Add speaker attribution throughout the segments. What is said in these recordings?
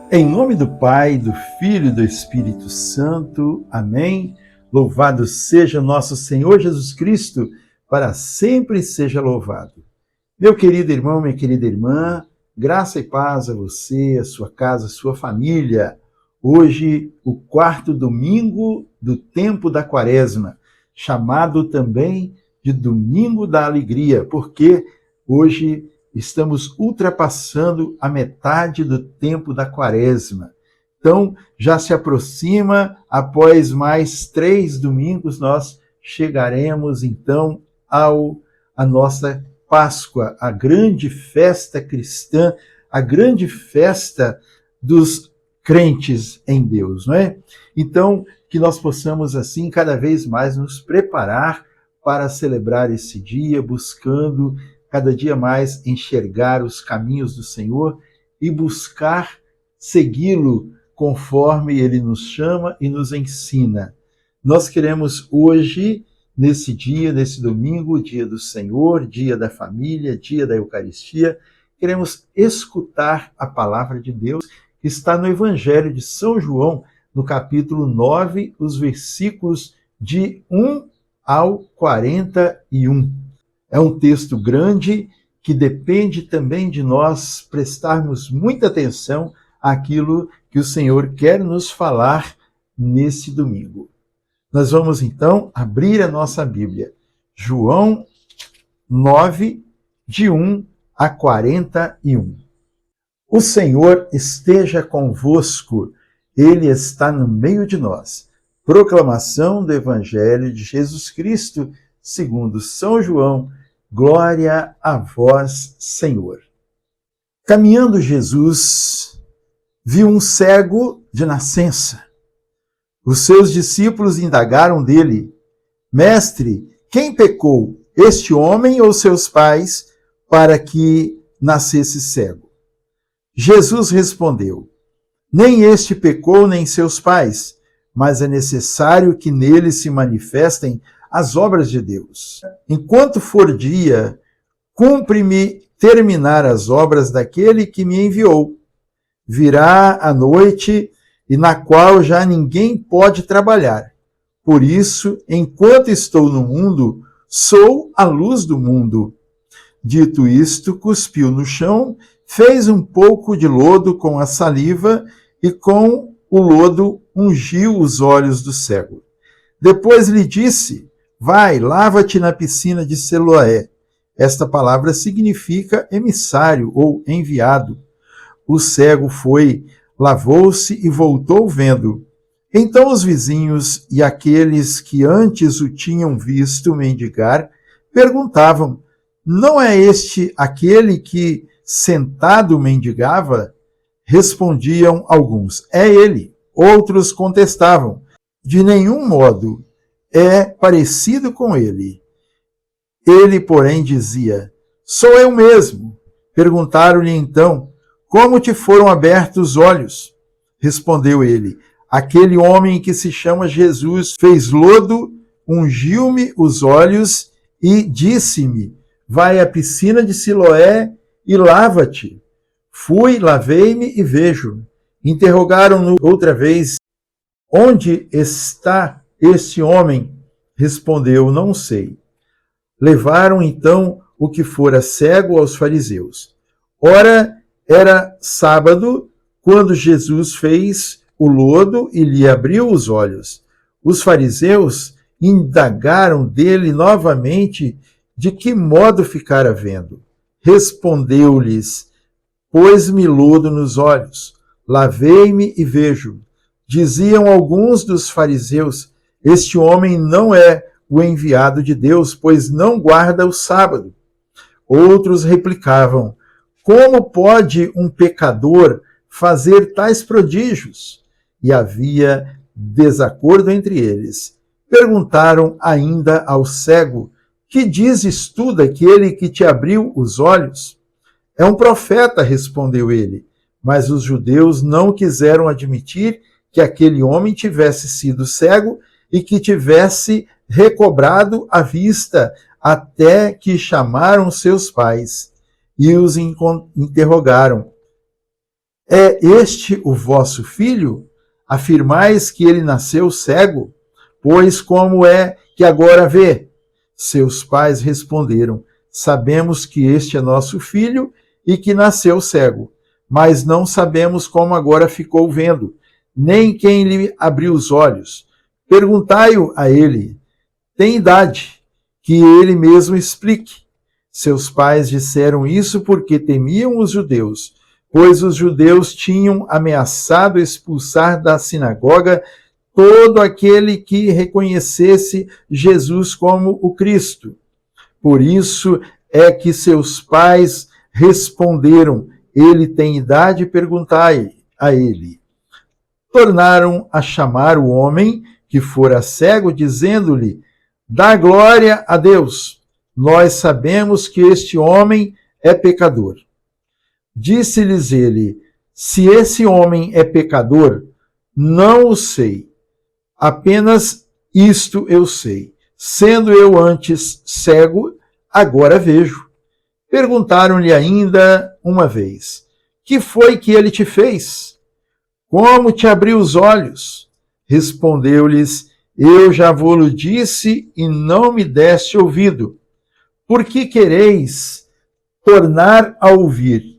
Speaker 1: Em nome do Pai, do Filho e do Espírito Santo. Amém. Louvado seja nosso Senhor Jesus Cristo, para sempre seja louvado. Meu querido irmão, minha querida irmã, graça e paz a você, a sua casa, a sua família. Hoje, o quarto domingo do tempo da Quaresma, chamado também de Domingo da Alegria, porque hoje estamos ultrapassando a metade do tempo da Quaresma. Então, já se aproxima, após mais 3 domingos, nós chegaremos, então, à nossa Páscoa, a grande festa cristã, a grande festa dos crentes em Deus, não é? Então, que nós possamos, assim, cada vez mais nos preparar para celebrar esse dia, buscando cada dia mais enxergar os caminhos do Senhor e buscar segui-lo conforme Ele nos chama e nos ensina. Nós queremos hoje, nesse dia, nesse domingo, dia do Senhor, dia da família, dia da Eucaristia, queremos escutar a palavra de Deus que está no Evangelho de São João, no capítulo 9, os versículos de 1 ao 41. É um texto grande que depende também de nós prestarmos muita atenção àquilo que o Senhor quer nos falar nesse domingo. Nós vamos então abrir a nossa Bíblia. João 9, de 1 a 41. O Senhor esteja convosco, Ele está no meio de nós. Proclamação do Evangelho de Jesus Cristo, segundo São João. Glória a vós, Senhor. Caminhando Jesus, viu um cego de nascença. Os seus discípulos indagaram dele: Mestre, quem pecou, este homem ou seus pais, para que nascesse cego? Jesus respondeu: Nem este pecou, nem seus pais, mas é necessário que nele se manifestem as obras de Deus. Enquanto for dia, cumpre-me terminar as obras daquele que me enviou. Virá a noite, e na qual já ninguém pode trabalhar. Por isso, enquanto estou no mundo, sou a luz do mundo. Dito isto, cuspiu no chão, fez um pouco de lodo com a saliva e com o lodo ungiu os olhos do cego. Depois lhe disse: Vai, lava-te na piscina de Siloé. Esta palavra significa emissário ou enviado. O cego foi, lavou-se e voltou vendo. Então os vizinhos e aqueles que antes o tinham visto mendigar perguntavam: Não é este aquele que sentado mendigava? Respondiam alguns: É ele. Outros contestavam: De nenhum modo. É parecido com ele. Ele, porém, dizia: Sou eu mesmo. Perguntaram-lhe então: Como te foram abertos os olhos? Respondeu ele: Aquele homem que se chama Jesus fez lodo, ungiu-me os olhos e disse-me: Vai à piscina de Siloé e lava-te. Fui, lavei-me e vejo. Interrogaram-no outra vez: Onde está este homem? Respondeu: Não sei. Levaram então o que fora cego aos fariseus. Ora, era sábado, quando Jesus fez o lodo e lhe abriu os olhos. Os fariseus indagaram dele novamente de que modo ficara vendo. Respondeu-lhes: Pôs-me lodo nos olhos, lavei-me e vejo. Diziam alguns dos fariseus: Este homem não é o enviado de Deus, pois não guarda o sábado. Outros replicavam: Como pode um pecador fazer tais prodígios? E havia desacordo entre eles. Perguntaram ainda ao cego: Que dizes tu daquele que te abriu os olhos? É um profeta, respondeu ele. Mas os judeus não quiseram admitir que aquele homem tivesse sido cego e que tivesse recobrado a vista, até que chamaram seus pais e os interrogaram: É este o vosso filho? Afirmais que ele nasceu cego? Pois como é que agora vê? Seus pais responderam: Sabemos que este é nosso filho e que nasceu cego, mas não sabemos como agora ficou vendo, nem quem lhe abriu os olhos. Perguntai-o a ele. Tem idade, que ele mesmo explique. Seus pais disseram isso porque temiam os judeus, pois os judeus tinham ameaçado expulsar da sinagoga todo aquele que reconhecesse Jesus como o Cristo. Por isso é que seus pais responderam: Ele tem idade, perguntai a ele. Tornaram a chamar o homem que fora cego, dizendo-lhe: Dá glória a Deus. Nós sabemos que este homem é pecador. Disse-lhes ele: Se esse homem é pecador, não o sei. Apenas isto eu sei. Sendo eu antes cego, agora vejo. Perguntaram-lhe ainda uma vez: Que foi que ele te fez? Como te abriu os olhos? Respondeu-lhes: Eu já vou-lo disse e não me deste ouvido. Por que quereis tornar a ouvir?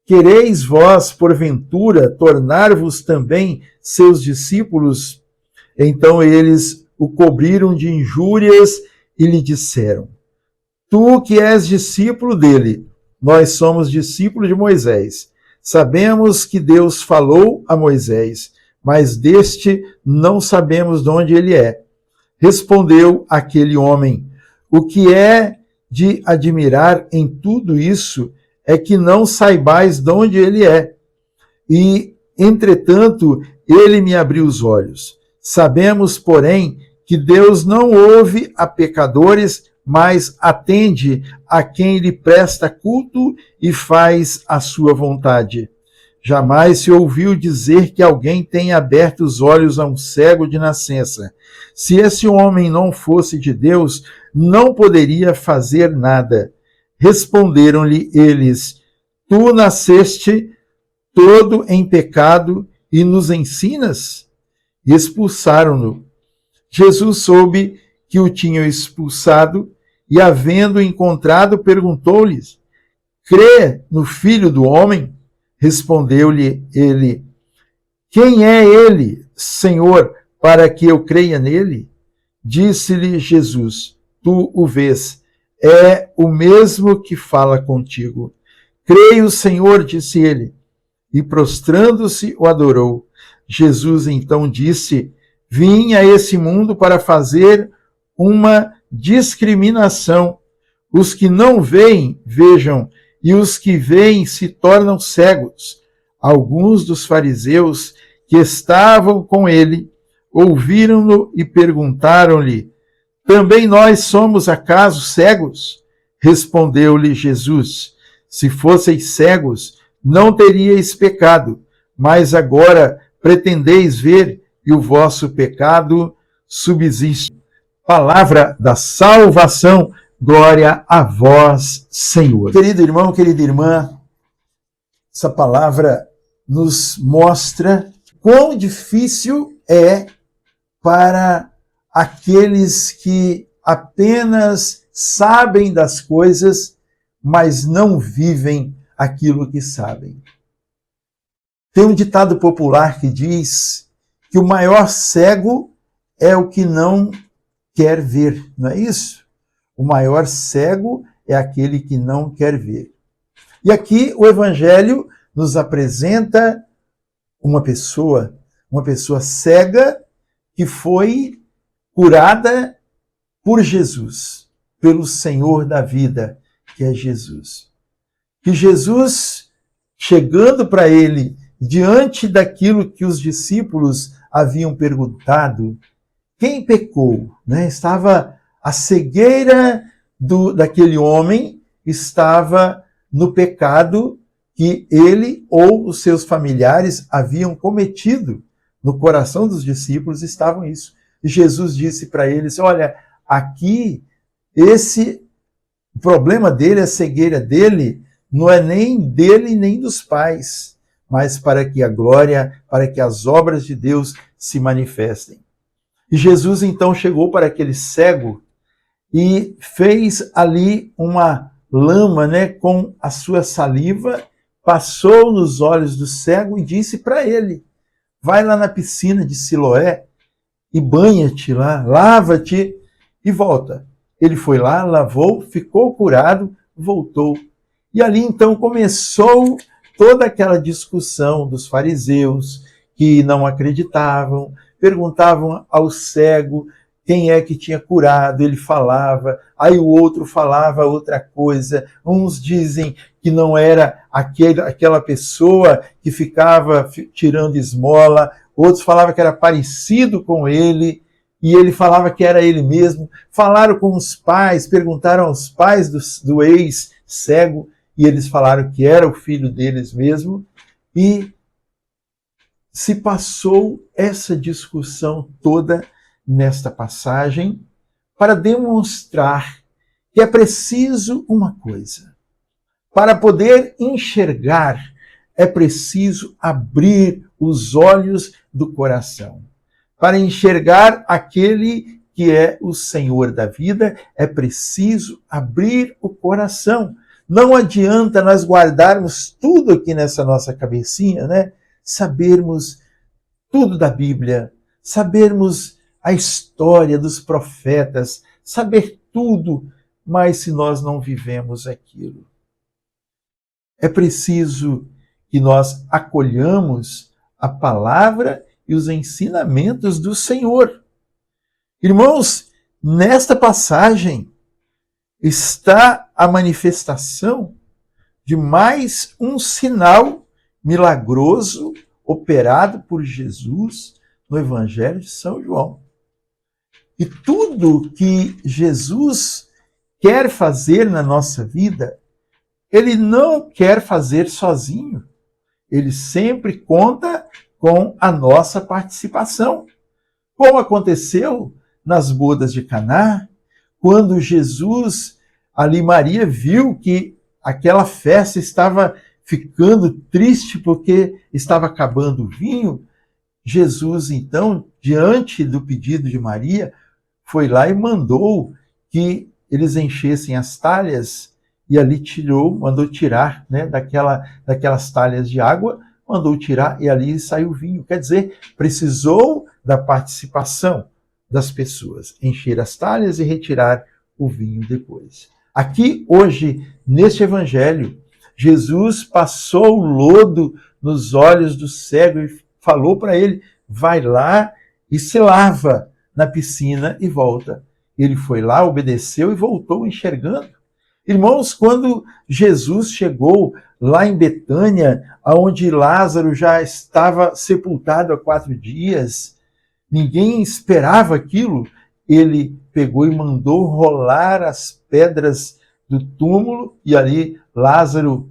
Speaker 1: Quereis vós, porventura, tornar-vos também seus discípulos? Então eles o cobriram de injúrias e lhe disseram: Tu que és discípulo dele, nós somos discípulos de Moisés. Sabemos que Deus falou a Moisés, mas deste não sabemos de onde ele é. Respondeu aquele homem: O que é de admirar em tudo isso é que não saibais de onde ele é. E, entretanto, ele me abriu os olhos. Sabemos, porém, que Deus não ouve a pecadores, mas atende a quem lhe presta culto e faz a sua vontade. Jamais se ouviu dizer que alguém tenha aberto os olhos a um cego de nascença. Se esse homem não fosse de Deus, não poderia fazer nada. Responderam-lhe eles: Tu nasceste todo em pecado e nos ensinas? E expulsaram-no. Jesus soube que o tinham expulsado e, havendo encontrado, perguntou-lhes: Crê no Filho do Homem? Respondeu-lhe ele: Quem é ele, Senhor, para que eu creia nele? Disse-lhe Jesus: Tu o vês, é o mesmo que fala contigo. Creio, Senhor, disse ele, e prostrando-se o adorou. Jesus então disse: Vim a esse mundo para fazer uma discriminação. Os que não veem, vejam, e os que veem se tornam cegos. Alguns dos fariseus que estavam com ele ouviram-no e perguntaram-lhe: Também nós somos acaso cegos? Respondeu-lhe Jesus: Se fosseis cegos, não teríeis pecado, mas agora pretendeis ver e o vosso pecado subsiste. Palavra da salvação, glória a vós, Senhor. Querido irmão, querida irmã, essa palavra nos mostra quão difícil é para aqueles que apenas sabem das coisas, mas não vivem aquilo que sabem. Tem um ditado popular que diz que o maior cego é o que não quer ver, não é isso? O maior cego é aquele que não quer ver. E aqui o Evangelho nos apresenta uma pessoa cega que foi curada por Jesus, pelo Senhor da vida, que é Jesus. Que Jesus, chegando para ele, diante daquilo que os discípulos haviam perguntado, quem pecou? Né? Estava a cegueira daquele homem, estava no pecado que ele ou os seus familiares haviam cometido. No coração dos discípulos estavam isso. E Jesus disse para eles: olha, aqui, o problema dele, a cegueira dele, não é nem dele nem dos pais, mas para que a glória, para que as obras de Deus se manifestem. E Jesus então chegou para aquele cego e fez ali uma lama, né, com a sua saliva, passou nos olhos do cego e disse para ele: vai lá na piscina de Siloé e banha-te lá, lava-te e volta. Ele foi lá, lavou, ficou curado, voltou. E ali então começou toda aquela discussão dos fariseus que não acreditavam, perguntavam ao cego quem é que tinha curado, ele falava, aí o outro falava outra coisa. Uns dizem que não era aquela pessoa que ficava tirando esmola, outros falavam que era parecido com ele, e ele falava que era ele mesmo. Falaram com os pais, perguntaram aos pais do ex-cego, e eles falaram que era o filho deles mesmo, e se passou essa discussão toda nesta passagem para demonstrar que é preciso uma coisa. Para poder enxergar, é preciso abrir os olhos do coração. Para enxergar aquele que é o Senhor da vida, é preciso abrir o coração. Não adianta nós guardarmos tudo aqui nessa nossa cabecinha, né? Sabermos tudo da Bíblia, sabermos a história dos profetas, saber tudo, mas se nós não vivemos aquilo. É preciso que nós acolhamos a palavra e os ensinamentos do Senhor. Irmãos, nesta passagem está a manifestação de mais um sinal milagroso operado por Jesus no Evangelho de São João. E tudo que Jesus quer fazer na nossa vida, ele não quer fazer sozinho. Ele sempre conta com a nossa participação. Como aconteceu nas bodas de Caná, quando Jesus, ali Maria, viu que aquela festa estava ficando triste porque estava acabando o vinho, Jesus, então, diante do pedido de Maria, foi lá e mandou que eles enchessem as talhas e ali mandou tirar, né, daquelas talhas de água, mandou tirar e ali saiu o vinho. Quer dizer, precisou da participação das pessoas, encher as talhas e retirar o vinho depois. Aqui, hoje, neste evangelho, Jesus passou o lodo nos olhos do cego e falou para ele: vai lá e se lava na piscina e volta. Ele foi lá, obedeceu e voltou enxergando. Irmãos, quando Jesus chegou lá em Betânia, onde Lázaro já estava sepultado há 4 dias, ninguém esperava aquilo. Ele pegou e mandou rolar as pedras do túmulo e ali Lázaro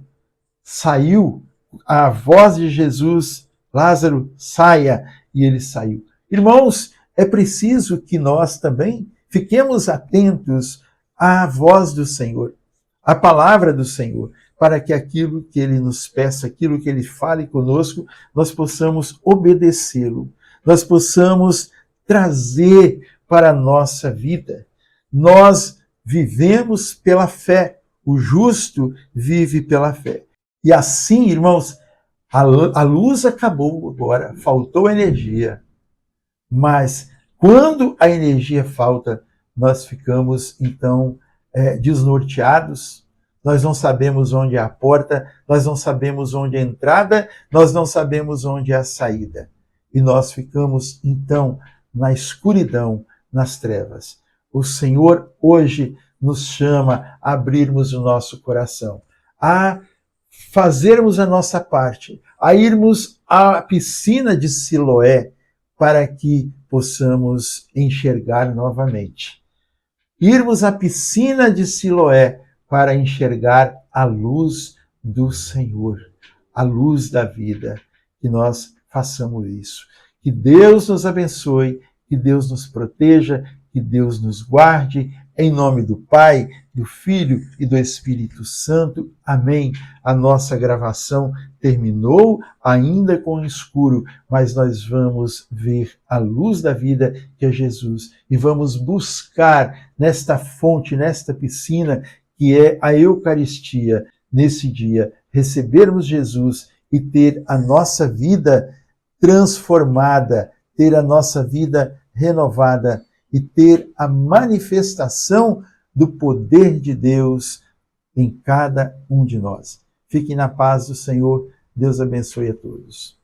Speaker 1: saiu. A voz de Jesus: Lázaro, saia, e ele saiu. Irmãos, é preciso que nós também fiquemos atentos à voz do Senhor, à palavra do Senhor, para que aquilo que Ele nos peça, aquilo que Ele fale conosco, nós possamos obedecê-lo, nós possamos trazer para a nossa vida. Nós vivemos pela fé, o justo vive pela fé. E assim, irmãos, a luz acabou agora, faltou energia. Mas quando a energia falta, nós ficamos, então, desnorteados, nós não sabemos onde é a porta, nós não sabemos onde é a entrada, nós não sabemos onde é a saída. E nós ficamos, então, na escuridão, nas trevas. O Senhor hoje nos chama a abrirmos o nosso coração, a fazermos a nossa parte, a irmos à piscina de Siloé, para que possamos enxergar novamente. Irmos à piscina de Siloé para enxergar a luz do Senhor, a luz da vida. Que nós façamos isso. Que Deus nos abençoe, que Deus nos proteja, que Deus nos guarde, Em nome do Pai, do Filho e do Espírito Santo. Amém. A nossa gravação terminou ainda com escuro, mas nós vamos ver a luz da vida, que é Jesus, e vamos buscar nesta fonte, nesta piscina, que é a Eucaristia, nesse dia, recebermos Jesus e ter a nossa vida transformada, ter a nossa vida renovada e ter a manifestação do poder de Deus em cada um de nós. Fiquem na paz do Senhor. Deus abençoe a todos.